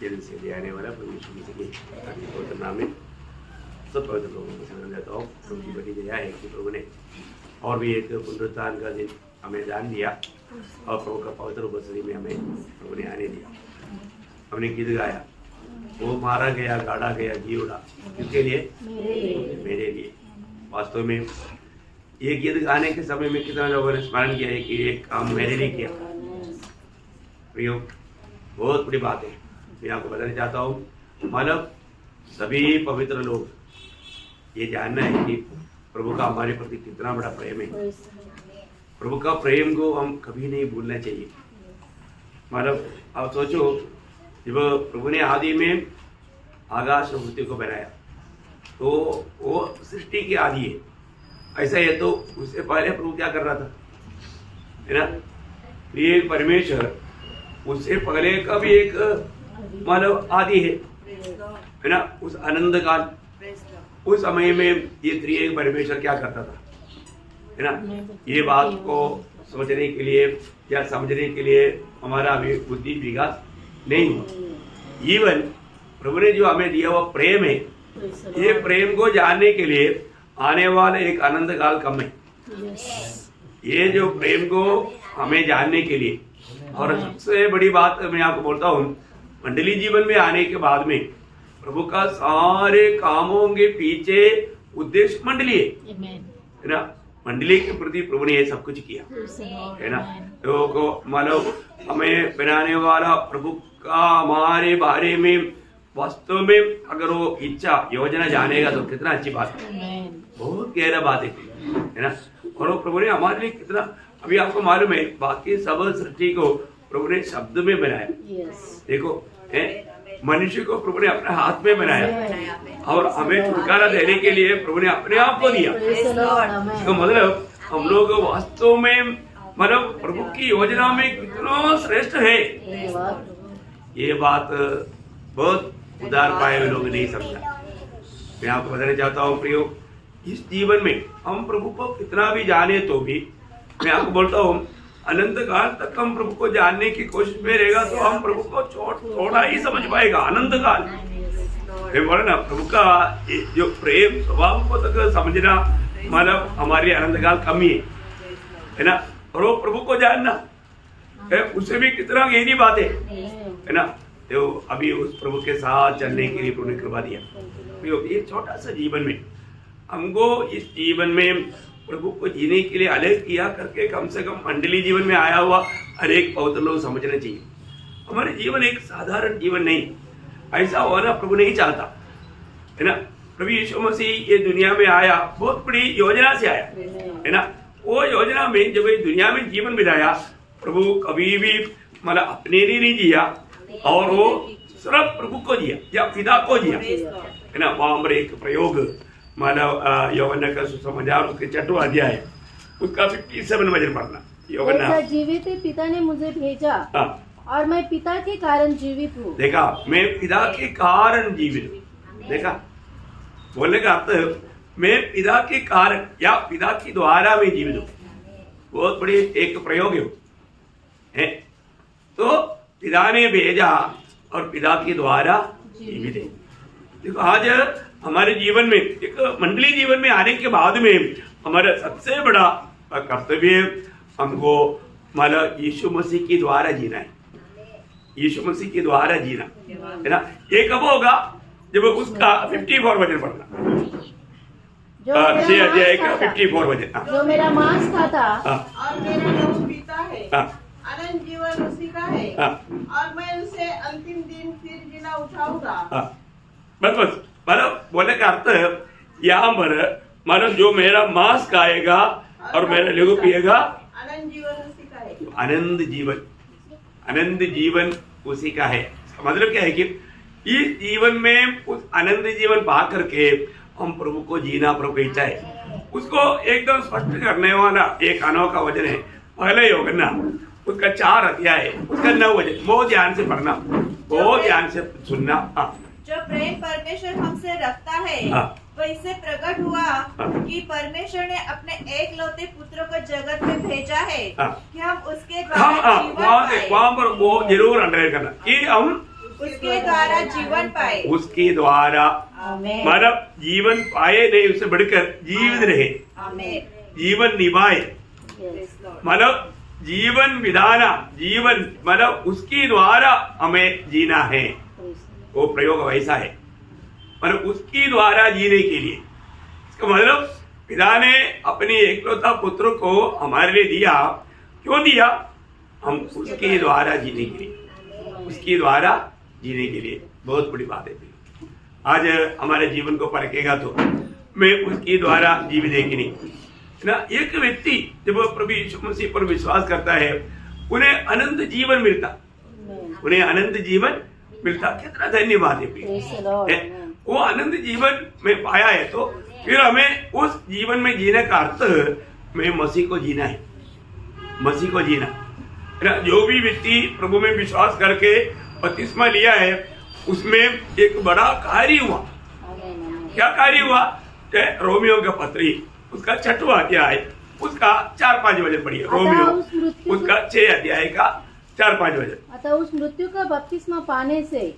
Jail से ले आने वाला प्रभु यीशु मसीह के पवित्र नाम में सब पवित्र लोगों को सलाम देता हूँ। प्रभु की बड़ी दया है कि प्रभु ने और भी एक पुनरुत्थान का दिन हमें दान दिया और प्रभु का पवित्र उपस्थिति में हमें प्रभु ने आने दिया। हमने गीत गाया, वो मारा गया, गाड़ा गया, जी उड़ा, किसके लिए? मेरे लिए। वास्तव में ये गीत गाने के समय में कितना लोगों ने स्मरण किया है कि ये काम मेरे लिए किया। प्रियो, बहुत बड़ी बात है। मैं आपको बताना चाहता हूँ, मतलब सभी पवित्र लोग ये जानना है कि प्रभु का हमारे प्रति कितना बड़ा प्रेम है। प्रभु का प्रेम को हम कभी नहीं भूलना चाहिए। मतलब आप सोचो, जब प्रभु ने आदि में आकाश और पृथ्वी को बनाया तो वो सृष्टि की आदि है। ऐसा है तो उससे पहले प्रभु क्या कर रहा था, है ना? ये परमेश्वर उससे पहले का भी एक मानव आदि है ना? उस आनंद काल, उस समय में ये त्रिएक परमेश्वर क्या करता था, है ना? ये बात को सोचने के लिए या समझने के लिए हमारा अभी बुद्धि विकास नहीं हुआ। जीवन प्रभु ने जो हमें दिया हुआ प्रेम है, ये प्रेम को जानने के लिए आने वाला एक आनंद काल कम है। ये जो प्रेम को हमें जानने के लिए, और सबसे बड़ी बात मैं आपको बोलता हूँ, मंडली जीवन में आने के बाद में प्रभु का सारे कामों के पीछे उद्देश्य मंडली है ना? मंडली के प्रति प्रभु ने ये सब कुछ किया, है ना? तो मानो हमें बनाने वाला प्रभु का हमारे बारे में वास्तव में अगर वो इच्छा योजना जानेगा तो कितना अच्छी बात है, बहुत गहरा बात है ना? और वो प्रभु ने हमारे लिए कितना, अभी आपको मालूम है, बाकी सब सृष्टि को प्रभु ने शब्द में बनाया। देखो, मनुष्य को प्रभु ने अपने हाथ में बनाया और हमें छुटकारा देने के लिए प्रभु ने अपने आप को दिया। तो मतलब हम लोग वास्तव में मतलब प्रभु की योजना में कितना श्रेष्ठ है, ये बात बहुत उदार पाए हुए लोग नहीं समझा। मैं आपको बताना चाहता हूँ प्रियो, इस जीवन में हम प्रभु को कितना भी जाने तो भी मैं आपको बोलता हूँ, अनंत काल तक हम प्रभु को जानने की कोशिश में रहेगा तो हम प्रभु को थोड़ा ही समझ पाएगा। अनंत काल बोले ना, प्रभु का जो प्रेम स्वभाव को तक समझना मतलब हमारे अनंत काल कम ही है ना? और वो प्रभु को जानना उससे भी कितना गहरी बात है ना? तो अभी उस प्रभु के साथ चलने के लिए प्रभु ने कृपा दिया। ये छोटा सा जीवन में हमको इस जीवन में प्रभु को जीने के लिए अलग किया करके कम से कम मंडली जीवन में आया हुआ हर एक पवित्र लोग समझना चाहिए। हमारे जीवन एक साधारण जीवन नहीं, ऐसा होना प्रभु नहीं चाहता, है ना? प्रभु यीशु मसीह ये दुनिया में आया, बहुत बड़ी योजना से आया, है ना? वो योजना में जब ये दुनिया में जीवन बिताया, प्रभु कभी भी मतलब अपने लिए नहीं जिया और वो सिर्फ प्रभु को जिया या पिता को जिया, है ना? वहां पर एक प्रयोग मानव यूहन्ना का सुसमाचार उसके 6वां अध्याय उसका 57 वचन पढ़ना। यूहन्ना, जीवित पिता ने मुझे भेजा और मैं पिता के कारण जीवित हूँ। देखा, मैं पिता के कारण जीवित हूँ। देखा, बोलने का अर्थ मैं पिता के कारण या पिता के द्वारा मैं जीवित हूँ। बहुत बड़ी एक प्रयोग है। तो पिता ने भेजा और पिता के द्वारा जीवित है। देखो, आज हमारे जीवन में एक मंडली जीवन में आने के बाद में हमारा सबसे बड़ा कर्तव्य हमको मतलब यीशु मसीह के द्वारा जीना है। यीशु मसीह के द्वारा जीना, है ना? ये कब होगा? जब उसका 54 वचन पढ़ना, 6 अध्याय का 54 वचन। जो मेरा मांस खाता और मेरा लहू पीता है, अनंत जीवन उसी का है और मैं उसे अंतिम दिन फिर जिला उठाऊंगा। बस मतलब बोलने का अर्थ यहाँ पर मतलब जो मेरा मांस खाएगा और मेरा लहू पिएगा, अनंत जीवन उसी का है। अनंत जीवन उसी का है। मतलब क्या है कि इस जीवन में उस अनंत जीवन पा करके हम प्रभु को जीना, प्रभु की इच्छा है उसको एकदम स्पष्ट करने वाला एक अनोखा वचन है। पहले यूहन्ना उसका 4 अध्याय उसका 9 वचन, बहुत ध्यान से पढ़ना, बहुत ध्यान से सुनना। जो प्रेम परमेश्वर हमसे रखता है वैसे प्रकट हुआ कि परमेश्वर ने अपने एकलौते पुत्र को जगत में भेजा है कि हम उसके द्वारा जीवन पाएं। वहाँ पर वो जरूर अंडरलाइन करना कि हम उसके द्वारा जीवन पाए। उसके द्वारा आमीन। मतलब जीवन पाए नहीं, उससे बढ़कर जीवित रहे, आमीन। जीवन निभाए, मतलब जीवन विधाना, जीवन मतलब उसके द्वारा हमें जीना है। वो प्रयोग वैसा है, मतलब उसके द्वारा जीने के लिए। इसका मतलब पिता ने अपने एकलौता पुत्र को हमारे लिए दिया। क्यों दिया? हम उसके द्वारा जीने के लिए, उसके द्वारा जीने के लिए। बहुत बड़ी बात है। आज हमारे जीवन को परखेगा तो मैं उसके द्वारा जीवित है कि नहीं ना। एक व्यक्ति जब प्रभु यीशु मसीह पर विश्वास करता है, उन्हें अनंत जीवन मिलता, उन्हें अनंत जीवन मिलता। कितना धन्यवाद है। वो अनंत जीवन में पाया है, तो फिर हमें उस जीवन में जीने का अर्थ में मसीह को जीना है, मसीह को जीना। जो भी व्यक्ति प्रभु में विश्वास करके बपतिस्मा लिया है, उसमें एक बड़ा कार्य हुआ। क्या कार्य हुआ? रोमियो का पत्री, उसका 6वां अध्याय, उसका 4-5 वचन पढ़िए। रोमियो उसका 6 अध्याय का 4-5 वचन। अतः उस मृत्यु का बपतिस्मा पाने से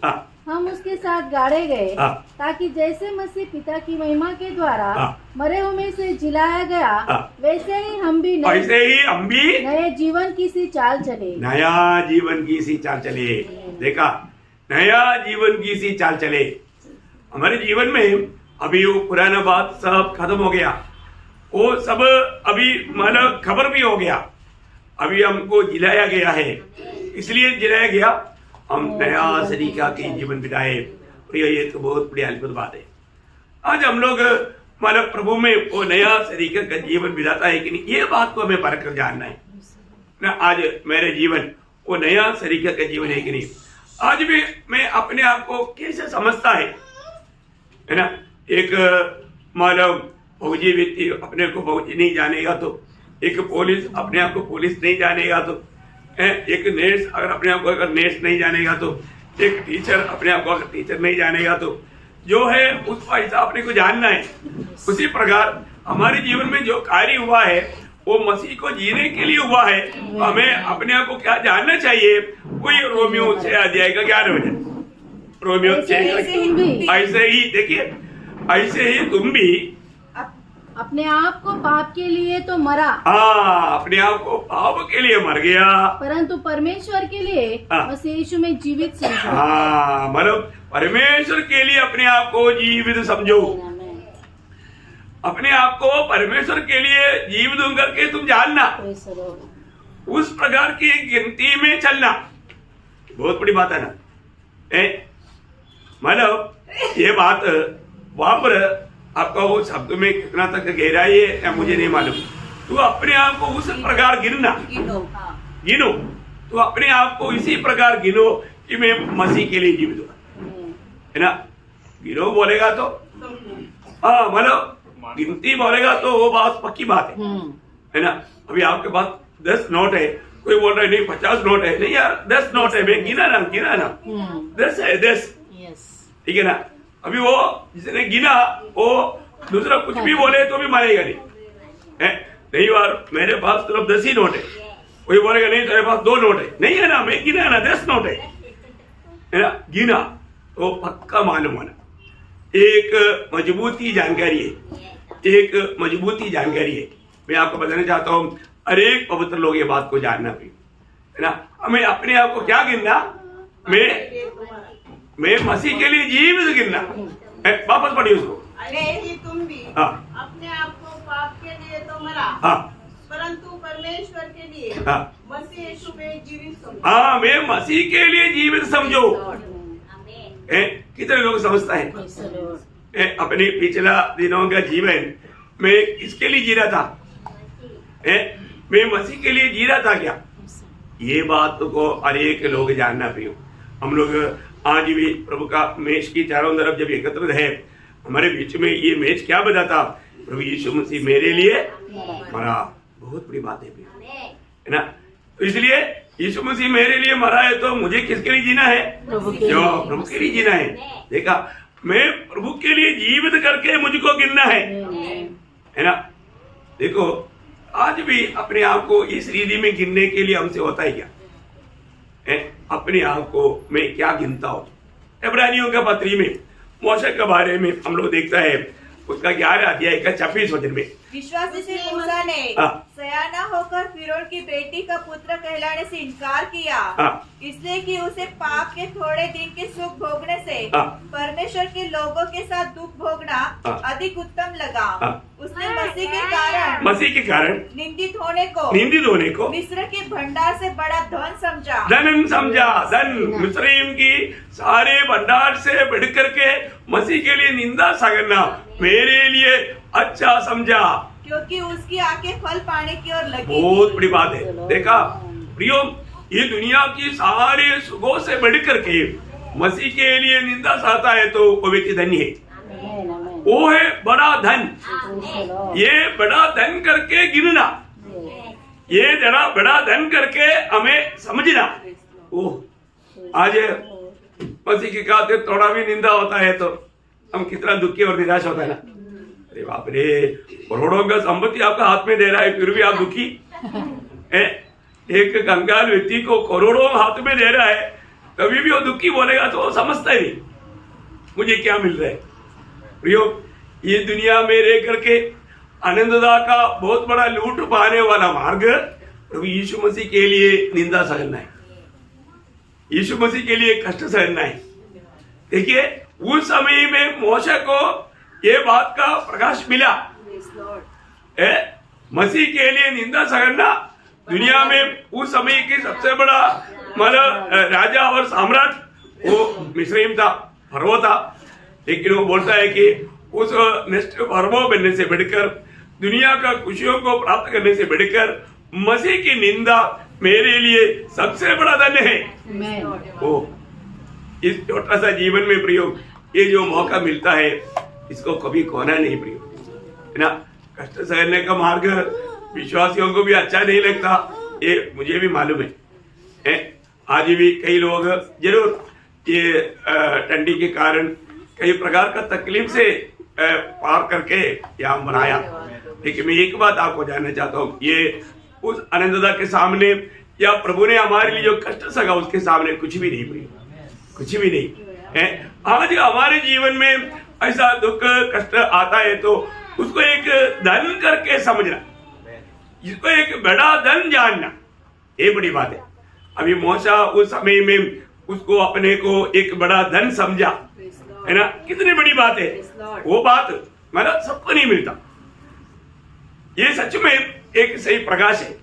हम उसके साथ गाड़े गए, ताकि जैसे मसीह पिता की महिमा के द्वारा मरे हुए में से जिलाया गया, वैसे ही हम भी नए जीवन की सी चाल चले। नया जीवन की सी चाल चले। देखा, नया जीवन की सी चाल चले। हमारे जीवन में अभी वो पुराना बात सब खत्म हो गया, वो सब अभी मतलब खबर भी हो गया। अभी हमको जिलाया गया है, इसलिए जिलाया गया हम नया तरीका के जीवन बिताए। ये तो बहुत बड़ी अद्भुत बात है। आज हम लोग मतलब प्रभु में वो नया तरीके का जीवन बिताता है कि नहीं, ये बात को हमें परख कर जानना है ना। आज मेरे जीवन वो नया तरीके का जीवन है कि नहीं। आज भी मैं अपने आप को कैसे समझता है ना। एक मतलब फौजी व्यक्ति अपने को फौजी नहीं जानेगा तो, एक पुलिस अपने आप को पुलिस नहीं जानेगा तो, एक नर्स अगर अपने आप को अगर नर्स नहीं जानेगा तो, एक टीचर अपने आप को अगर टीचर नहीं जानेगा तो, जो है उसका हिसाब अपने को जानना है। उसी प्रकार हमारे जीवन में जो कार्य हुआ है वो मसीह को जीने के लिए हुआ है। हमें अपने आप को क्या जानना चाहिए? कोई रोमियो 6 अध्याय का 11 वचन, रोमियो 6 ऐसे ही देखिए, ऐसे ही तुम भी अपने आप को पाप के लिए तो मरा। अपने आप को पाप के लिए मर गया, परंतु परमेश्वर के लिए मसीह यीशु में जीवित समझो। मतलब परमेश्वर के लिए अपने आप को जीवित समझो। अपने आप को परमेश्वर के लिए जीवित करके तुम जानना, उस प्रकार की गिनती में चलना। बहुत बड़ी बात है ना। मतलब ये बात वहां पर आपका वो शब्द में कितना तक गहराई है या मुझे नहीं मालूम। तू अपने आप को उस प्रकार गिनना, गिनो। तो अपने आप को इसी प्रकार गिनो कि मैं मसीह के लिए जीवित हूँ, है ना। गिनो बोलेगा तो मतलब गिनती बोलेगा तो वो बात पक्की बात है ना। अभी आपके पास 10 नोट है, कोई बोल रहा है नहीं 50 नोट है, नहीं यार 10 नोट है, मैं गिना ना 10 है 10, ठीक है ना। अभी वो जिसने गिना वो दूसरा कुछ भी बोले तो भी मानेगा नहीं यार मेरे पास सिर्फ 10 ही नोट है, कोई बोलेगा नहीं तेरे पास 2 नोट है, नहीं है ना, मैं गिना ना 10 नोट है ना। गिना तो पक्का मालूम होना। एक मजबूती जानकारी है, एक मजबूती जानकारी है। मैं आपको बताना चाहता हूँ, हर एक पवित्र लोग ये बात को जानना भी है ना। हमें अपने आप को क्या गिनना? मैं मसीह के लिए जीवित गिनना। वापस पढ़िए उसको। तुम भी अपने आप को पाप के लिए तो मरा, परंतु परमेश्वर के लिए मसीह यीशु में जीवित समझो। मैं मसीह के लिए जीवित समझो। कितने लोग समझता है अपने पिछला दिनों का जीवन मैं किसके लिए जी रहा था? मैं मसीह के लिए जी रहा था क्या? ये बात को हर एक लोग जानना भी। हम लोग आज भी प्रभु का मेज की चारों तरफ जब एकत्रित है, हमारे बीच में ये मेज क्या बताता? प्रभु यीशु मसीह मेरे लिए मरा। बहुत बड़ी बात है ना। तो इसलिए यीशु मसीह मेरे लिए मरा है तो मुझे किसके लिए जीना है? प्रभु के लिए जीना है। देखा, मैं प्रभु के लिए जीवित करके मुझको गिनना है ना। देखो, आज भी अपने आप को इस रीति में गिनने के लिए हमसे होता है क्या? अपने आप को मैं क्या गिनता हूं? इब्रानियों के पत्री में मूसा के बारे में हम लोग देखता है, उसका 11 अध्याय का 26 वचन में, विश्वासी से मूसा ने सयाना होकर फिरौन की बेटी का पुत्र कहलाने से इनकार किया, इसलिए कि उसे पाप के थोड़े दिन के सुख भोगने से परमेश्वर के लोगों के साथ दुख भोगना अधिक उत्तम लगा। उसने मसीह के कारण निंदित होने को मिस्र के भंडार से बड़ा धन समझा। धन मिस्रईम की सारे भंडार से बढ़ करके मसीह के लिए निंदा सहना मेरे लिए अच्छा समझा, क्योंकि उसकी आंखें फल पाने की ओर लगी। बहुत बड़ी बात है। देखा प्रियो, ये दुनिया की सारे सुखों से बढ़ करके मसीह के लिए निंदा सहता है तो वो व्यक्ति धन्य है, वो है बड़ा धन। ये बड़ा धन करके गिनना, ये जरा बड़ा धन करके हमें समझना। ओह, आज मसीह की खातिर थोड़ा भी निंदा होता है तो हम कितना दुखी और निराश होता है ना। अरे बाप रे, करोड़ों का संपत्ति आपका हाथ में दे रहा है फिर भी आप दुखी। एक कंगाल व्यक्ति को करोड़ों हाथ में दे रहा है कभी भी वो दुखी बोलेगा तो वो समझता ही नहीं मुझे क्या मिल रहा है। प्रियो, ये दुनिया में रह करके आनंददा का बहुत बड़ा लूट पाने वाला मार्ग प्रभु यीशु मसीह के लिए निंदा सहना है, यीशु मसीह के लिए कष्ट सहना है। देखिए, उस समय में मूसा को ये बात का प्रकाश मिला, मसीह के लिए निंदा सहना दुनिया में उस समय की सबसे बड़ा मतलब राजा और सम्राट वो मिस्रईम था, फरो था। लेकिन वो बोलता है कि उस नेक्स्ट फरो बनने से बढ़कर, दुनिया का खुशियों को प्राप्त करने से बढ़कर मसीह की निंदा मेरे लिए सबसे बड़ा धन है। ओ, इस छोटा सा जीवन में प्रयोग ये जो मौका मिलता है इसको कभी खोना नहीं प्रयोग, है ना। कष्ट सहने का मार्ग विश्वासियों को भी अच्छा नहीं लगता, ये मुझे भी मालूम है। आज भी कई लोग जरूर ये ठंडी के कारण कई प्रकार का तकलीफ से पार करके यहाँ बनाया। लेकिन मैं एक बात आपको जानना चाहता हूँ, ये उस आनंददा के सामने या प्रभु ने हमारे लिए जो कष्ट सगा उसके सामने कुछ भी नहीं, कुछ भी नहीं है। आज हमारे जीवन में ऐसा दुख कष्ट आता है तो उसको एक धन करके समझना, इसको एक बड़ा धन जानना, ये बड़ी बात है। अभी मूसा उस समय में उसको अपने को एक बड़ा धन समझा, है ना। कितनी बड़ी बात है वो बात, मतलब सबको नहीं मिलता। ये सच में एक सही प्रकाश है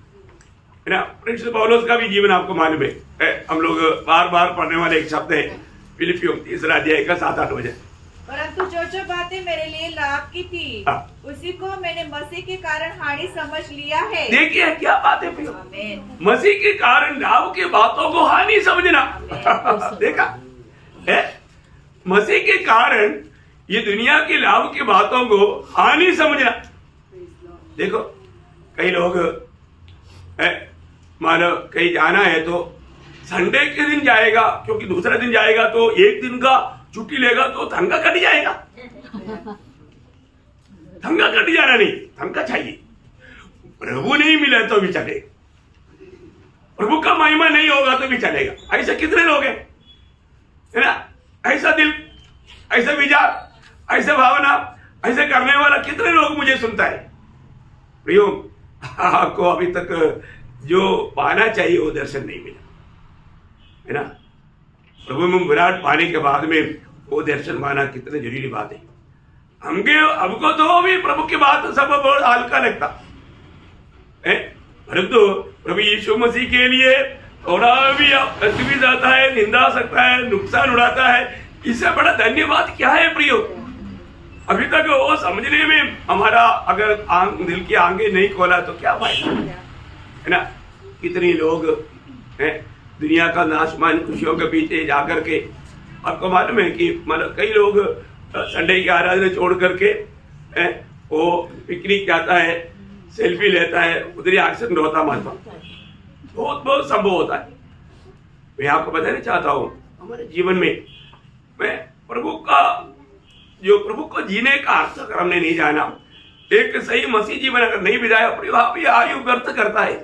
ना। प्रिंस पौलुस का भी जीवन आपको मालूम है, हम लोग बार बार पढ़ने वाले एक शब्द है फिलिपियों 3 अध्याय का 7-8 वचन। परंतु जो बातें मेरे लिए लाभ की थी उसी को मैंने मसीह के कारण हानि समझ लिया है। देखिए क्या बात है, मसीह के कारण लाभ की बातों को हानि समझना। देखा है, मसीह के कारण ये दुनिया की लाभ की बातों को हानि समझना। देखो, कई लोग मानो कहीं जाना है तो संडे के दिन जाएगा, क्योंकि दूसरा दिन जाएगा तो एक दिन का छुट्टी लेगा तो थंगा कट जाएगा। थंगा कट जाना नहीं, थंगा चाहिए। प्रभु नहीं मिले तो भी चलेगा, प्रभु का महिमा नहीं होगा तो भी चलेगा। ऐसे कितने लोग हैं, है ना। ऐसा दिल, ऐसा विचार, ऐसा भावना, ऐसे करने वाला कितने लोग मुझे सुनता है। प्रियो, आपको अभी तक जो पाना चाहिए वो दर्शन नहीं मिला, है ना। प्रभु में विराट पाने के बाद में वो दर्शन पाना कितने जरूरी बात है। हमको तो भी प्रभु की बात सब बहुत हल्का लगता है, परंतु प्रभु यीशु मसीह के लिए थोड़ा भी कष्ट जाता है, निंदा सकता है, नुकसान उड़ाता है, इससे बड़ा धन्यवाद क्या है प्रियो। अभी तक वो समझने में हमारा अगर दिल की आंखें नहीं खोला तो क्या फायदा, है ना। कितने लोग हैं दुनिया का नाशमान खुशियों के पीछे जाकर के, आपको मालूम है कि मतलब कई लोग संडे की आराधना छोड़ करके वो पिकनिक जाता है, सेल्फी लेता है, उधर एक्सीडेंट होता मालूम, बहुत बहुत संभव होता है। मैं आपको बताना चाहता हूँ, हमारे जीवन में मैं प्रभु को जीने का अर्थ अगर हमने नहीं जाना, एक सही मसीह जीवन अगर नहीं बिताया, प्रभु आयु व्यर्थ करता है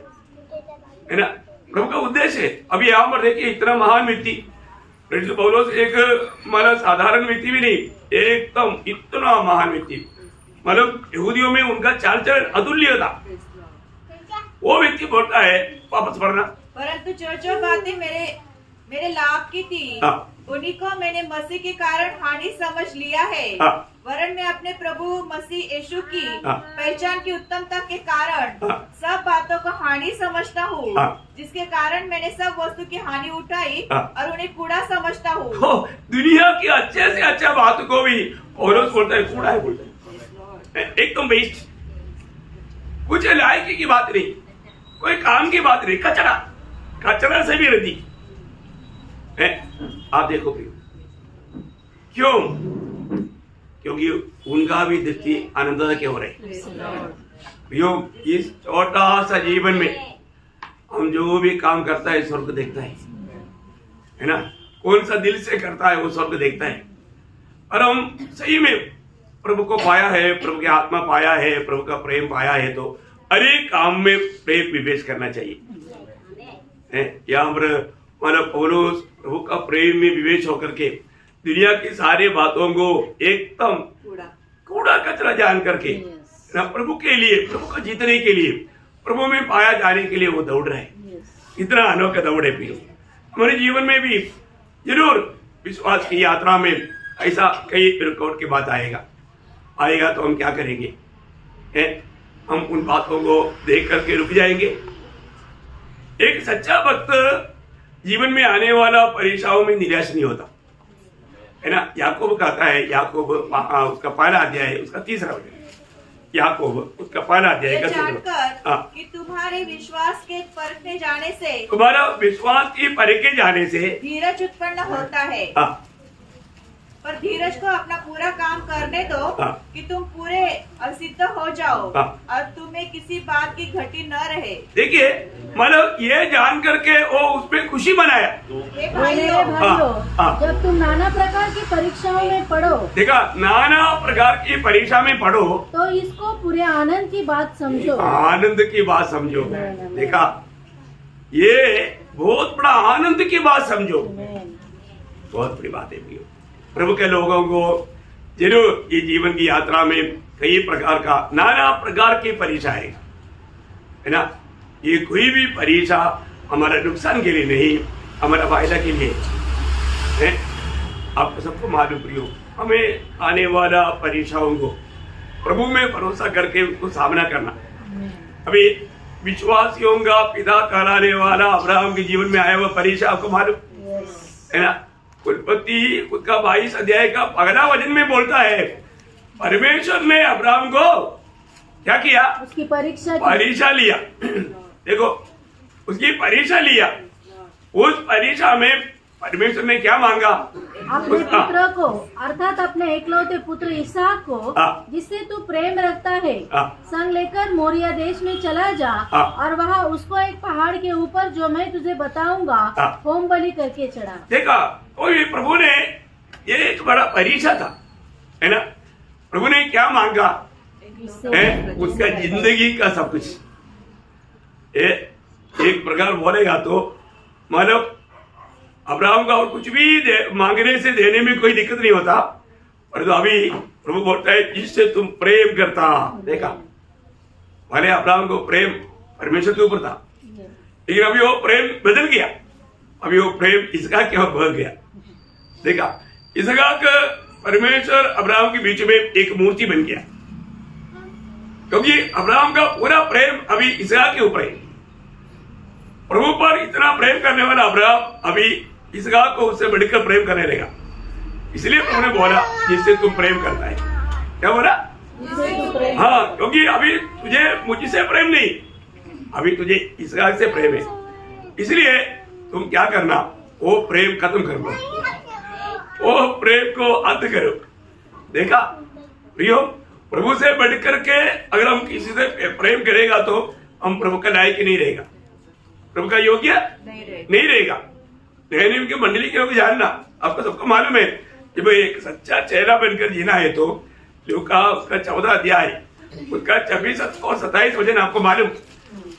ना। प्रभु का उद्देश्य है। अभी यहाँ पर देखिए, इतना महान व्यक्ति प्रेरित पौलुस एक मतलब साधारण व्यक्ति भी नहीं, एकदम इतना महान व्यक्ति, मतलब यहूदियों में उनका चाल चलन अतुल्य था। वो व्यक्ति बोलता है, वापस पढ़ना, परंतु जो बातें मेरे लाभ की थी उन्हीं को मैंने मसीह के कारण हानि समझ लिया है। वरन मैं अपने प्रभु मसीह यीशु की पहचान की उत्तमता के कारण सब बातों को हानि समझता हूँ, जिसके कारण मैंने सब वस्तु की हानि उठाई और उन्हें कूड़ा समझता हूँ। दुनिया की अच्छे से अच्छा बात को भी पौलुस बोलता है कूड़ा है, बोलता है एकदम वेस्ट, कुछ लायक की बात नहीं, कोई काम की बात नहीं, कचरा, कचरा से भी रहती है। आप देखो क्यों? क्योंकि उनका भी दृष्टि आनंद के हो रहे। यो इस छोटा सा जीवन में हम जो भी काम करता है स्वर्ग देखता है ना, कौन सा दिल से करता है वो स्वर्ग देखता है। और हम सही में प्रभु को पाया है, प्रभु की आत्मा पाया है, प्रभु का प्रेम पाया है, तो हर एक काम में प्रेम विवेश करना चाहिए। यहाँ पर मतलब पौलुस प्रभु का प्रेम में विवेश होकर के दुनिया की सारी बातों को एकदम कूड़ा कचरा जान करके ना प्रभु के लिए, प्रभु को जीतने के लिए, प्रभु में पाया जाने के लिए वो दौड़ रहे हैं। इतना अनोखा दौड़ है प्रियो। हमारे जीवन में भी जरूर विश्वास की यात्रा में ऐसा कई रुकावट की बात आएगा तो हम क्या करेंगे? हम उन बातों को देख करके रुक जाएंगे। एक सच्चा भक्त जीवन में आने वाला परीक्षाओं में निराश नहीं होता है ना। याकूब कहता है, याकूब उसका पहला अध्याय उसका 3रा वचन, याकूब उसका पहला अध्याय का 3रा, कि तुम्हारे विश्वास के परखे जाने से, तुम्हारा विश्वास की परखे जाने से धीरज उत्पन्न होता है। पर धीरज को अपना पूरा काम करने दो कि तुम पूरे असिद्ध हो जाओ और तुम्हें किसी बात की घटी न रहे। देखिए मतलब ये जान करके वो उसमें खुशी मनाया। भाइयों, जब तुम नाना प्रकार की परीक्षाओं में पढ़ो, देखा, नाना प्रकार की परीक्षा में पढ़ो तो इसको पूरे आनंद की बात समझो। आनंद की बात समझो। देखा, ये बहुत बड़ा आनंद की बात समझो, बहुत बड़ी बात है भैया। प्रभु के लोगों को जरूर ये जीवन की यात्रा में कई प्रकार का, नाना प्रकार की परीक्षा है ना। ये कोई भी परीक्षा हमारा नुकसान के लिए नहीं, हमारा फायदा के लिए है। आपको सबको मालूम प्रियो, हमें आने वाला परीक्षाओं को प्रभु में भरोसा करके उसको सामना करना। अभी विश्वासियों का पिता कहलाने वाला अब्राहम के जीवन में आया हुआ परीक्षा आपको मालूम है ना। उत्पत्ति उसका 22 अध्याय का 1 वचन में बोलता है, परमेश्वर ने अब्राहम को क्या किया? उसकी परीक्षा लिया। देखो, उसकी परीक्षा लिया। उस परीक्षा में परमेश्वर ने क्या मांगा? अपने पुत्र को, अर्थात अपने एकलौते पुत्र इसहाक को, जिससे तू प्रेम रखता है, संग लेकर मोरिया देश में चला जा और वहाँ उसको एक पहाड़ के ऊपर जो मैं तुझे बताऊंगा होम बलि करके चढ़ा। देखा, कोई प्रभु ने, ये एक बड़ा परीक्षा था है ना। प्रभु ने क्या मांगा है? उसका जिंदगी का सब कुछ। एक प्रकार बोलेगा तो मतलब अब्राहम का और कुछ भी मांगने से देने में कोई दिक्कत नहीं होता, पर तो अभी प्रभु बोलता है जिससे तुम प्रेम करता। देखा, भले अब्राहम को प्रेम परमेश्वर के ऊपर था, लेकिन अभी वो प्रेम बदल गया। अभी वो प्रेम इसहाक के ओर बढ़ गया। देखा, इसहाक परमेश्वर अब्राहम के बीच में एक मूर्ति बन गया, क्योंकि अब्राहम का पूरा प्रेम अभी इसहाक के ऊपर है। प्रभु पर इतना प्रेम करने वाला अब्राहम अभी इसहाक को उससे बढ़कर प्रेम करने लगा। इसलिए प्रभु ने बोला जिससे तुम प्रेम करता है। क्या बोला? हाँ, क्योंकि अभी तुझे मुझसे प्रेम नहीं, अभी तुझे इसहाक से प्रेम है। इसलिए तुम क्या करना, वो प्रेम खत्म कर लो, वो प्रेम को अंत करो। देखा प्रियो, प्रभु से बढ़कर के अगर हम किसी से प्रेम करेगा तो हम प्रभु का लायक ही नहीं रहेगा, प्रभु का योग्य नहीं रहेगा। लेकिन उनकी मंडली के लोग जानना, आपको सबको मालूम है कि भाई एक सच्चा चेहरा बनकर जीना है तो लूका उसका 14 अध्याय उसका 26 और 27 वचन आपको मालूम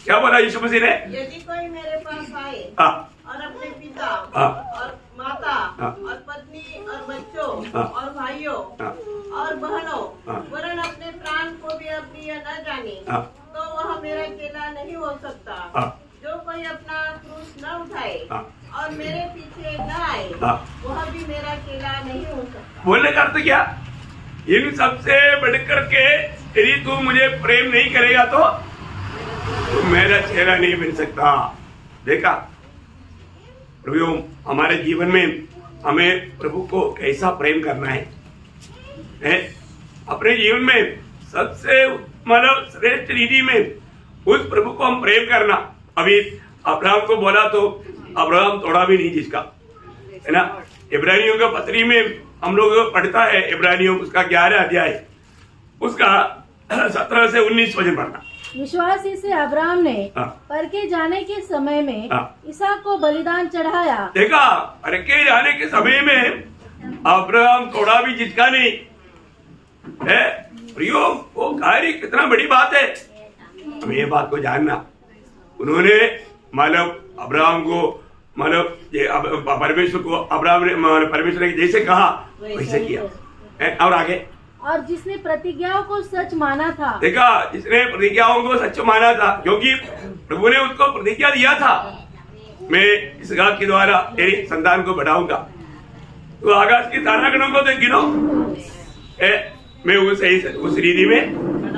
क्या बोला यीशु मसीह ने? यदि कोई मेरे पास आए और अपने पिता और माता हाँ। और पत्नी और बच्चों हाँ। और भाइयों हाँ। और बहनों हाँ। वरन अपने प्राण को भी अपनी यह न जाने हाँ। तो वह मेरा चेला नहीं हो सकता। हाँ। जो कोई अपना क्रूस न उठाए हाँ। और मेरे पीछे न आए हाँ। वह भी मेरा चेला नहीं हो सकता। बोलने का अर्थ क्या? इन सबसे बढ़कर के यदि तू मुझे प्रेम नहीं करेगा तो मेरा चेहरा नहीं बन सकता। देखा प्रभु, हमारे जीवन में हमें प्रभु को कैसा प्रेम करना है? अपने जीवन में सबसे मतलब श्रेष्ठ रीति में उस प्रभु को हम प्रेम करना। अभी अब्राहम को बोला तो अब्राहम थोड़ा भी नहीं जिसका, है ना। इब्रानियों का पत्री में हम लोग पढ़ता है, इब्रानियों उसका 11 अध्याय उसका 17 से 19 वचन पढ़ना। विश्वासी से अब्राहम ने हाँ। परखे जाने के समय में हाँ। इसहाक को बलिदान चढ़ाया। देखा, परखे जाने के समय में अब्राहम थोड़ा भी जिसका नहीं है। प्रियो, वो कार्य कितना बड़ी बात है, हमें ये बात को जानना। उन्होंने मतलब अब्राहम को मतलब ये परमेश्वर को अब्राहम ने परमेश्वर ने जैसे कहा वैसे किया। और आगे, और जिसने प्रतिज्ञाओं को सच माना था। देखा, जिसने प्रतिज्ञाओं को सच माना था, क्योंकि प्रभु ने उसको प्रतिज्ञा दिया था, मैं इसहाक के द्वारा तेरी संतान को बढ़ाऊंगा। तो आकाश की तारागणों को तो गिनो, मैं उस रीति में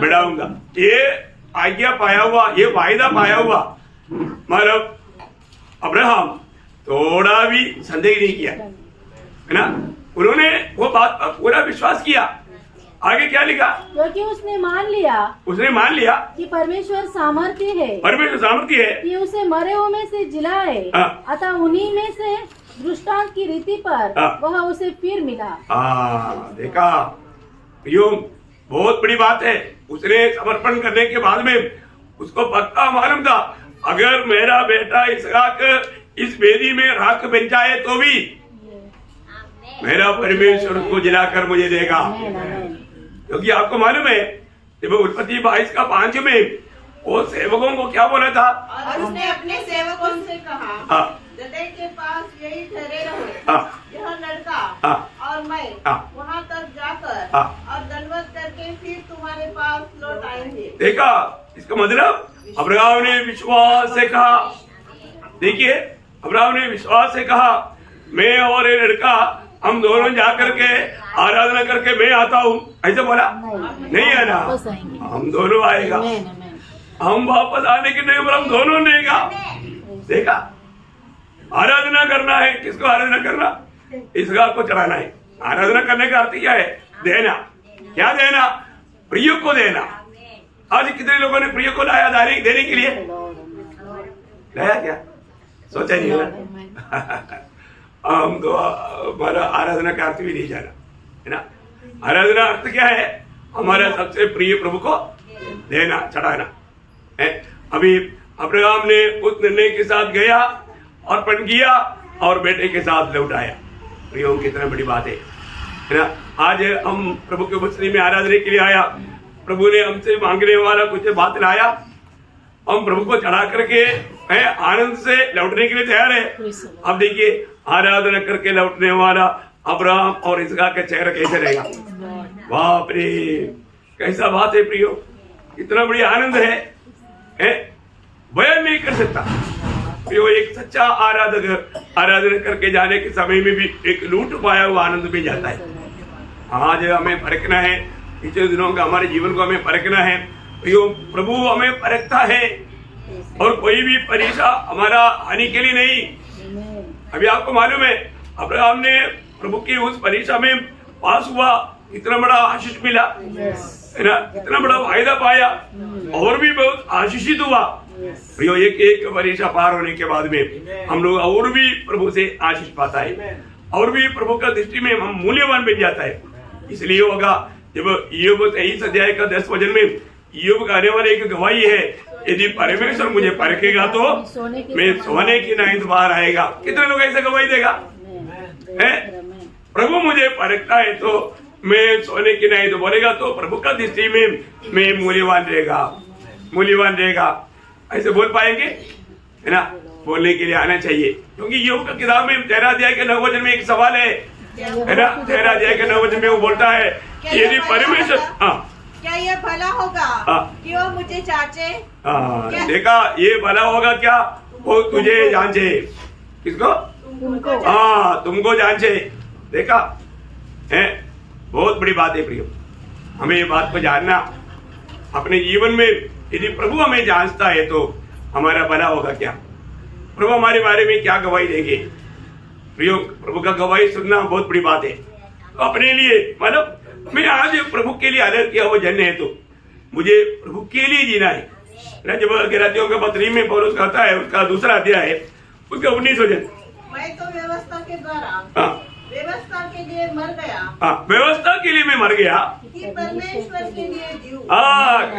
बढ़ाऊंगा। ये आज्ञा पाया हुआ, ये वायदा पाया हुआ मतलब अब्राहम थोड़ा भी संदेह नहीं किया, है ना। उन्होंने वो बात पर पूरा विश्वास किया। आगे क्या लिखा? क्योंकि उसने मान लिया कि परमेश्वर सामर्थ्य है, कि उसे मरे हुए में से जिलाए। हाँ। अतः उन्हीं में से दृष्टांत की रीति पर हाँ। वह उसे फिर मिला। देखा, यो बहुत बड़ी बात है। उसने समर्पण करने के बाद में उसको पक्का मालूम था, अगर मेरा बेटा इसहाक इस वेदी में राख बन जाए तो भी मेरा परमेश्वर उसको जिलाकर मुझे देगा। क्योंकि आपको मालूम है जब उत्पत्ति 22:5 में वो सेवकों को क्या बोला था? और उसने अपने सेवकों से कहा, जदै के पास यही ठहरे रहो, यह लड़का और मैं वहाँ तक जाकर और दंडवत करके फिर तुम्हारे पास लौट आएंगे। देखा, इसका मतलब अब्राहम ने विश्वास से कहा। देखिए, अब्राहम ने विश्वास से कहा, मैं और ये लड़का हम दोनों जाकर के आराधना करके मैं आता हूँ, ऐसे बोला नहीं है ना। हम दोनों आएगा, हम वापस आने के टाइम पर हम दोनों देगा। देखा, आराधना करना है। किसको आराधना करना? इसहाक को चढ़ाना है। आराधना करने का अर्थ क्या है? देना। क्या देना? प्रिय को देना। आज कितने लोगों ने प्रिय को लाया देने के लिए? लाया क्या? सोचा नहीं होगा। हम तो हमारा आराधना का अर्थ भी नहीं जाना, है ना। आराधना अर्थ क्या है? हमारा सबसे प्रिय प्रभु को देना, चढ़ाना है। अभी अब्राहम ने उस निर्णय के साथ गया, अर्पण किया और बेटे के साथ लौट आया। प्रियो, कितना बड़ी बात है ना। आज हम प्रभु के बचने में आराधना के लिए आया, प्रभु ने हमसे मांगने वाला कुछ बात लाया, हम प्रभु को चढ़ा करके आनंद से लौटने के लिए तैयार है। अब देखिए, आराधना करके लौटने वाला अब्राहम और इसहाक का चेहरा कैसे रहेगा? बाप रे, कैसा बात है प्रियो, इतना बड़ी आनंद है, बयान नहीं कर सकता प्रियो। एक सच्चा आराधक आराधना करके जाने के समय में भी एक लूट पाया हुआ आनंद भी जाता है। आज हमें परखना है, पिछले दिनों का हमारे जीवन को हमें परखना है प्रियो। प्रभु हमें परखता है और कोई भी परीक्षा हमारा हानि के लिए नहीं। अभी आपको मालूम है, अब्राहम ने प्रभु की उस परीक्षा में पास हुआ, इतना बड़ा आशीष मिला, है ना, इतना बड़ा फायदा पाया और भी बहुत आशीषित हुआ प्रियो। एक परीक्षा पार होने के बाद में हम लोग और भी प्रभु से आशीष पाता है और भी प्रभु का दृष्टि में हम मूल्यवान बन जाता है। इसलिए होगा जब ईयोब 23 अध्याय का 10 वचन में ईयोब का आने वाले एक गवाही है, यदि परमेश्वर मुझे परखेगा तो मैं सोने की नाइंद बाहर आएगा। कितने लोग ऐसे गवाही देगा? प्रभु मुझे परखता है तो मैं सोने की नाइंद बोलेगा तो प्रभु का दृष्टि में मैं मूल्यवान रहेगा, मूल्यवान रहेगा, ऐसे बोल पाएंगे, है ना। बोलने के लिए आना चाहिए, क्योंकि योग की किताब में 13 अध्याय के 9 वचन में एक सवाल है ना, 13 अध्याय के 9 वचन में वो बोलता है कि यदि परमेश्वर, क्या ये भला होगा कि वो मुझे जांचे? देखा, ये भला होगा क्या वो तुझे जांचे? किसको? तुमको जांचे। देखा है, बहुत बड़ी बात है प्रियो, हमें ये बात को जानना अपने जीवन में। यदि प्रभु हमें जांचता है तो हमारा भला होगा क्या? प्रभु हमारे बारे में क्या गवाही देंगे? प्रियो, प्रभु का गवाही सुनना बहुत बड़ी बात है। तो अपने लिए मतलब मैं आज प्रभु के लिए अलग किया हुआ जन्म है, तो मुझे प्रभु के लिए जीना है ना। जब गलातियों के पत्री में पौलुस कहता है, उसका दूसरा अध्याय है, उसके 19 वचन, मैं तो व्यवस्था के द्वारा व्यवस्था के लिए मर गया। व्यवस्था के लिए मैं मर गया कि परमेश्वर के लिए जीऊं।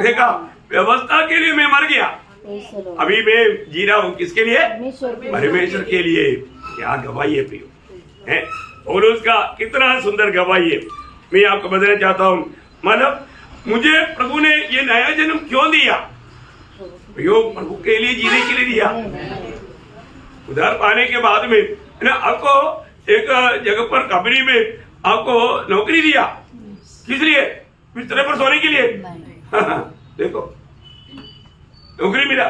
देखा, व्यवस्था के लिए मैं मर गया, अभी मैं जी रहा हूँ किसके लिए? परमेश्वर के लिए। क्या गवाही है प्रियो, है और उसका कितना सुंदर गवाही है। मैं आपको बताना चाहता हूँ, मतलब मुझे प्रभु ने ये नया जन्म क्यों दिया? प्रियो, प्रभु के लिए जीने के लिए दिया। उधार पाने के बाद में ना आपको एक जगह पर कंपनी में आपको नौकरी दिया, किस लिए? बिस्तर पर सोने के लिए। देखो, नौकरी मिला,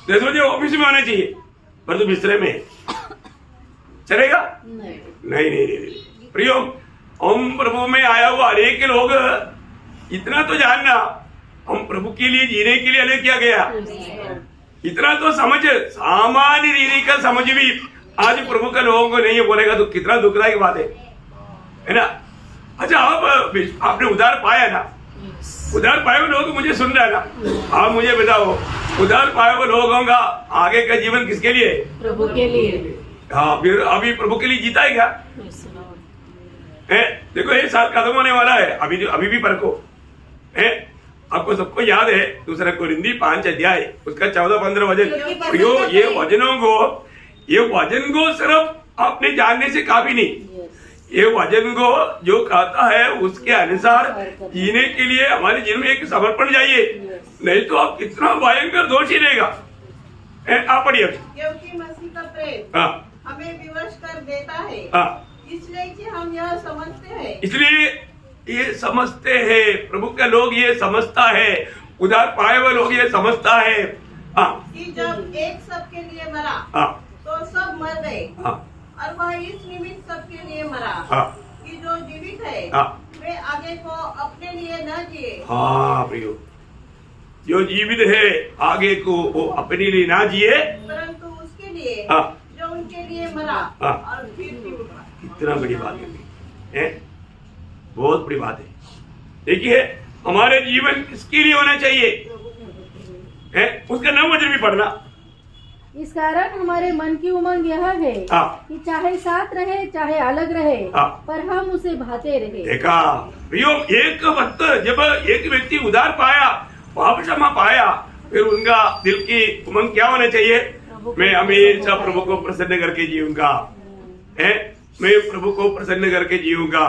देखो ऑफिस में होना चाहिए, पर तो बिस्तरे में चलेगा? नहीं। प्रियो, हम प्रभु में आया हुआ अनेक लोग, इतना तो जानना, हम प्रभु के लिए जीने के लिए अलग किया गया, इतना तो समझ, सामान्य रीति का समझ भी आज प्रभु का लोगों को नहीं बोलेगा तो कितना दुखदायक बात है ना। अच्छा, आपने उधार पाया ना, उधार पाए हुए लोग मुझे सुन रहे ना, आप मुझे बताओ, उधार पाए हुए लोगों का आगे का जीवन किसके लिए? प्रभु के लिए। हाँ, फिर अभी प्रभु के लिए जीता है क्या? देखो, ये साल खत्म होने वाला है, अभी भी परखो है। आपको सबको याद है 2 कोरिन्थी 5 अध्याय उसका 14-15 वचन। ये वचन को सिर्फ आपने जानने से काफी नहीं, ये वचन को जो कहता है उसके अनुसार जीने के लिए हमारे जीवन में एक समर्पण चाहिए, नहीं तो आप कितना भयंकर दोषी रहेगा। आप पढ़िए। क्योंकि मसीह का प्रेम हमें विवश कर देता है, इसलिए कि हम यह समझते हैं, इसलिए ये समझते हैं, प्रभु का लोग ये समझता है, उधार पाए हुए लोग ये समझता है कि जब एक सबके लिए मरा तो सब मर गए, और वह इस निमित्त सबके लिए मरा कि जो जीवित है वे आगे को अपने लिए न जिए। हाँ प्रियो, जो जीवित है आगे को वो अपने लिए ना जिए, परंतु उसके लिए जो उनके लिए मरा और फिर भी उठा। कितना बड़ी बात है, बहुत बड़ी बात है। देखिए, हमारे जीवन किसके लिए होना चाहिए है, उसका नाम वचन भी पढ़ना। इस कारण हमारे मन की उमंग यह है कि चाहे साथ रहे चाहे अलग रहे, पर हम उसे भाते रहे। देखा प्रियो, एक वक्त जब एक व्यक्ति उधार पाया, पाप क्षमा पाया, फिर उनका दिल की उमंग क्या होना चाहिए? मैं हमेशा प्रभु को प्रसन्न करके जीऊंगा, मैं प्रभु को प्रसन्न करके जीऊंगा।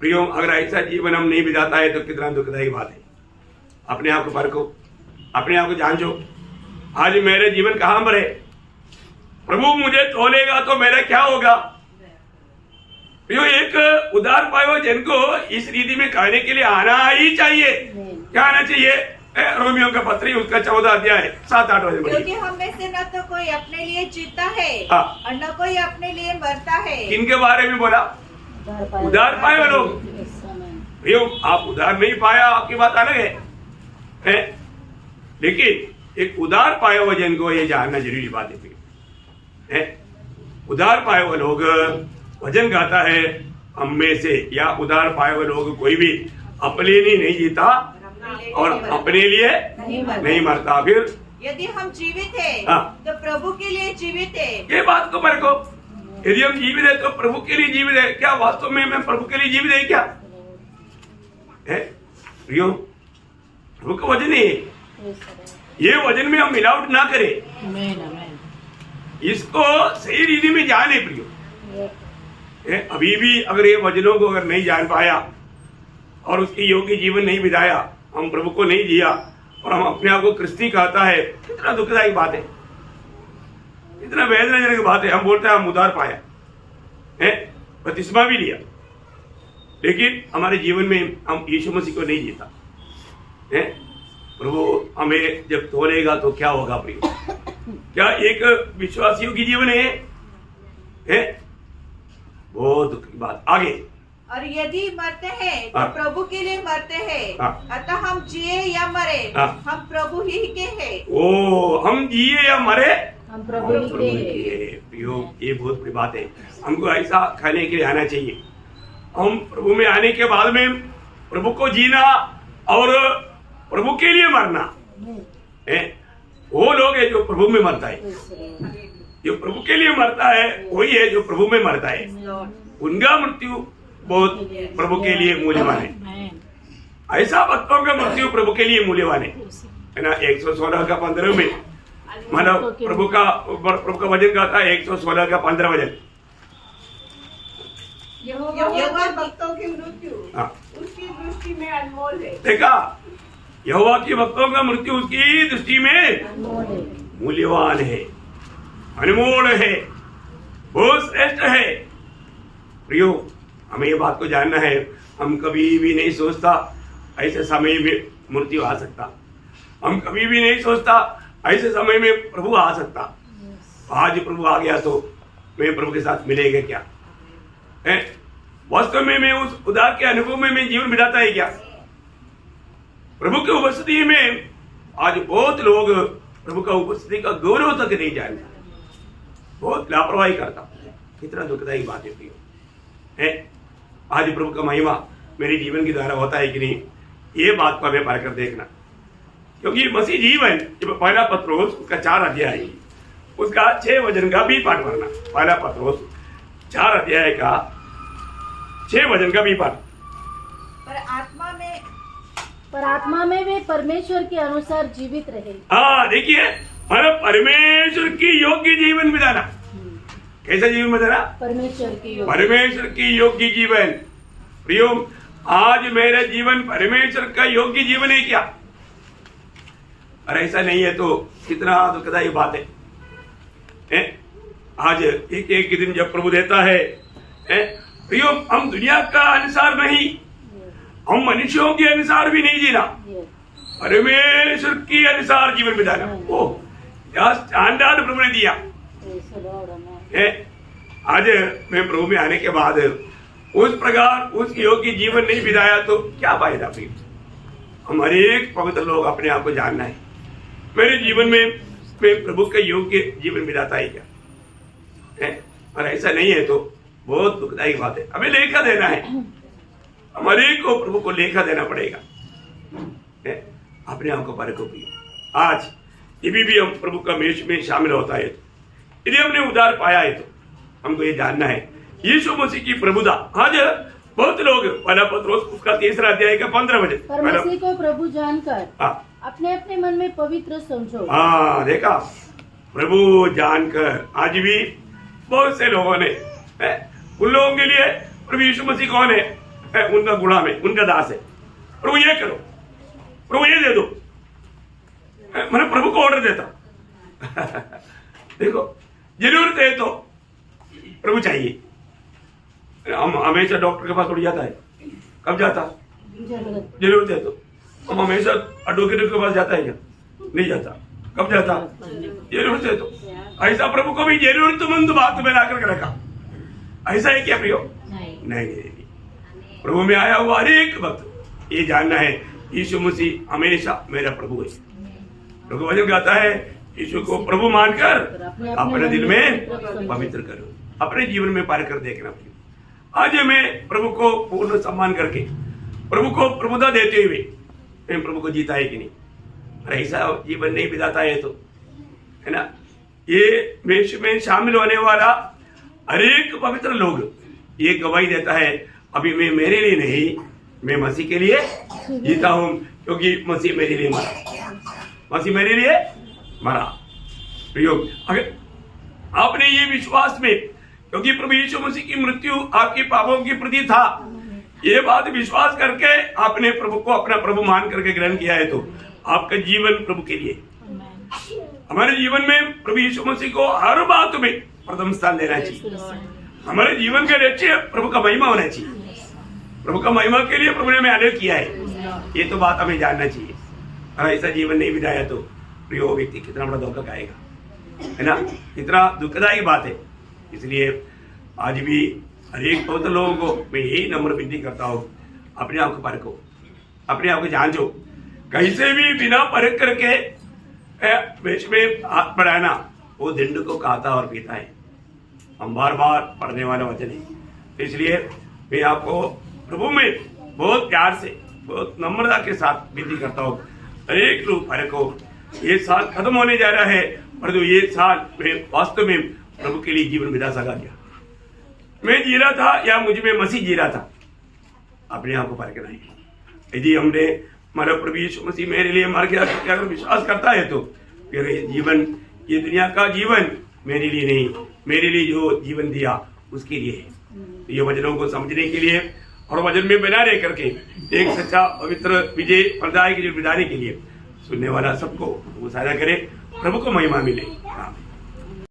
प्रियो, अगर ऐसा जीवन हम नहीं बिताता है तो कितना दुखदायी बात है। अपने आप को परखो, अपने आप को जांचो, आज मेरे जीवन कहाँ पर है? प्रभु मुझे तोलेगा तो मेरा क्या होगा? प्रियो, एक उधार पाए हुए जन को इस रीति में कहने के लिए आना ही चाहिए। क्या आना चाहिए? रोमियो का पत्री उसका 14 अध्याय 7-8 वचन। क्योंकि हम में से न तो कोई अपने लिए जीता है और न कोई अपने लिए मरता है। किनके बारे में बोला? उधार पाए हुए लोग। प्रियो, आप उधार नहीं पाया, आपकी बात अलग है, लेकिन एक उधार पाए हुए जन को ये जानना जरूरी बात है। उधार पाए हुए लोग, वचन कहता है हम में से, या उधार पाए हुए लोग कोई भी अपने लिए नहीं जीता और अपने लिए नहीं मरता। फिर यदि हम जीवित हैं तो प्रभु के लिए जीवित है। ये बात को परखो, यदि हम जीवित है तो प्रभु के लिए जीवित है। क्या वास्तव में मैं प्रभु के लिए जीवित है क्या? प्रियो, प्रभु का वचन है, ये वचन में हम मिलावट ना करें, इसको सही रीति में जाने। प्रियो, अभी भी अगर ये वचनों को अगर नहीं जान पाया और उसकी योग्य जीवन नहीं बिताया, हम प्रभु को नहीं जिया और हम अपने आप को क्रिस्ती कहता है, कितना दुखदायक बात है। इतना वेदनाजनक बात है। हम बोलते हैं हम उद्धार पाया है, बपतिस्मा भी लिया, लेकिन हमारे जीवन में हम यीशु मसीह को नहीं जीता है। प्रभु हमें जब तोलेगा तो क्या होगा प्रिय? क्या एक विश्वासियों की जीवन है? बहुत दुख की बात। आगे, और यदि मरते हैं तो हाँ। प्रभु के लिए मरते हैं, हाँ। अतः हम जिए या मरे हाँ। हम प्रभु ही के हैं। ओ हम जिए या मरे हम प्रभु ही प्रभु के की हैं। है। प्रियो, ये बहुत बड़ी बात है। हमको ऐसा खाने के लिए आना चाहिए। हम प्रभु में आने के बाद में प्रभु को जीना और प्रभु के लिए मरना है। वो लोग है जो प्रभु में मरता है। जो प्रभु के लिए मरता है वही है जो प्रभु में मरता है। उनका मृत्यु बहुत प्रभु के लिए मूल्यवान है। ऐसा भक्तों का मृत्यु प्रभु के लिए मूल्यवान है ना। 116 का 15 में मानव प्रभु का वजन का था 116 का 15 वजन। यहोवा भक्तों की मृत्यु हाँ। उसकी दृष्टि में अनमोल है। देखा, यहोवा की भक्तों का मृत्यु उसकी दृष्टि में मूल्यवान है, अनमोल है, बहुत श्रेष्ठ है। प्रियो, हमें ये बात को जानना है। हम कभी भी नहीं सोचता ऐसे समय में मृत्यु आ सकता। हम कभी भी नहीं सोचता ऐसे समय में प्रभु आ सकता। आज प्रभु आ गया तो मैं प्रभु के साथ मिलेगा क्या है? वास्तव में मैं उस उद्धार के अनुभव में मैं जीवन बिताता है क्या? प्रभु की उपस्थिति में आज बहुत लोग प्रभु का उपस्थिति का गौरव तक नहीं जानते, बहुत लापरवाही करता। कितना दुखदायी बात है। आज प्रभु का महिमा मेरे जीवन की द्वारा होता है कि नहीं, ये बात को हमें पार कर देखना। क्योंकि मसीह जीवन, जब पहला पत्रोस उसका 4 अध्याय उसका 6 वचन का भी पाठ पढ़ना। पहला पत्रोस 4 अध्याय का 6 वचन का भी पाठ। पर आत्मा में वे परमेश्वर के अनुसार जीवित रहे। हाँ, देखिए, परमेश्वर की योग्य जीवन बिताना। कैसा जीवन बिताना? परमेश्वर की योग्य जीवन। प्रियो, आज मेरा जीवन परमेश्वर का योग्य जीवन है क्या? और ऐसा नहीं है तो कितना दुखदायी बात है। आज एक एक दिन जब प्रभु देता है, प्रियो, हम दुनिया का अनुसार नहीं, हम मनुष्यों के अनुसार भी नहीं जीना, परमेश्वर के अनुसार जीवन बिताना। ओ क्या स्टैंडर्ड प्रभु ने दिया। आज मैं प्रभु में आने के बाद उस प्रकार उस योग्य जीवन नहीं बिताया तो क्या फायदा? फिर हम हरेक पवित्र लोग अपने आप को जानना है, मेरे जीवन में मैं प्रभु का योग्य जीवन बिताता है क्या? और ऐसा नहीं है तो बहुत दुखदायी बात है। हमें लेखा देना है, हमारे को प्रभु को लेखा देना पड़ेगा। अपने आप को परखो भी। आज यदि भी हम प्रभु का मेष में शामिल होता है, यदि हमने उद्धार पाया है तो हमको ये जानना है यीशु मसीह की प्रभुता। आज बहुत लोग पहला पत्रोस उसका 3 अध्याय का 15 वचन, पर मसीह को प्रभु जानकर अपने अपने मन में पवित्र समझो। हाँ, देखा, प्रभु जानकर। आज भी बहुत से लोगों ने उन लोगों के लिए प्रभु यीशु मसीह कौन है? उनका गुलाम है, उनका दास है। प्रभु ये करो, प्रभु ये दे दो, मैंने प्रभु को ऑर्डर देता। देखो, जरूरत है तो प्रभु चाहिए। हम हमेशा डॉक्टर के पास उड़ जाता है, कब जाता? जरूरत है तो। हम हमेशा एडवोकेट के पास जाता है क्या? नहीं जाता। कब जाता? जरूरत है तो। ऐसा प्रभु को भी जरूरतमंद बात में लाकर के रखा। ऐसा है क्या प्रियो? नहीं। प्रभु में आया हुआ हर एक वक्त ये जानना है यीशु मसीह हमेशा मेरा प्रभु है। प्रभु वचन कहता है यीशु को प्रभु मानकर अपने दिल में पवित्र करो, अपने जीवन में पार कर देखना। आज मैं प्रभु को पूर्ण सम्मान करके प्रभु को प्रभुता देते हुए मैं प्रभु को जीता है कि नहीं? और ऐसा जीवन नहीं बिताता है तो, है ना, ये मेष में शामिल होने वाला हर एक पवित्र लोग ये गवाही देता है, अभी मैं मेरे लिए नहीं, मैं मसीह के लिए जीता हूं, क्योंकि मसीह मेरे लिए मरा, मसीह मेरे लिए मरा। प्रियो, अगर आपने ये विश्वास में, क्योंकि प्रभु यीशु मसीह की मृत्यु आपके पापों की प्रति था, ये बात विश्वास करके आपने प्रभु को अपना प्रभु मान करके ग्रहण किया है तो आपका जीवन प्रभु के लिए हमारे जीवन में प्रभु यीशु मसीह को हर बात में प्रथम स्थान देना चाहिए। हमारे जीवन के लक्ष्य प्रभु का महिमा होना चाहिए। प्रभु का महिमा के लिए प्रभु ने हमें आदेश किया है, ये तो बात हमें जानना चाहिए। और ऐसा जीवन नहीं बिताया तो प्रियो व्यक्ति कितना बड़ा धोखा खाएगा, है ना, कितना दुखदायी बात है। इसलिए आज भी हरेक बहुत लोगों को मैं यही नम्र विनती करता हूँ, अपने आप को परखो, अपने आप को जांचो। कैसे भी बिना परख करके वेश में हाथ बढ़ाना वो दंड को खाता और पीता है। हम बार बार पढ़ने वाला वचन है। तो इसलिए मैं आपको प्रभु में बहुत प्यार से, बहुत नम्रता के साथ विनती करता हूँ, हरेक लोग परखो। ये साल खत्म होने जा रहा है, परंतु ये साल में वास्तव में प्रभु के लिए जीवन बिता सका क्या? मैं जी रहा था या मुझ में मसीह जी रहा था? अपने आप को परखना है। यदि हमने हमारा प्रभु यीशु मसीह मेरे लिए मर गया तो अगर विश्वास करता है तो फिर ये जीवन, ये दुनिया का जीवन मेरे लिए नहीं, मेरे लिए जो जीवन दिया उसके लिए है। ये वचनों को समझने के लिए और वचन में बना रह करके एक सच्चा पवित्र विजय फलदायक जीवन बिताने के लिए सुनने वाला सबको वो साझा करे। प्रभु को महिमा मिले। आमीन।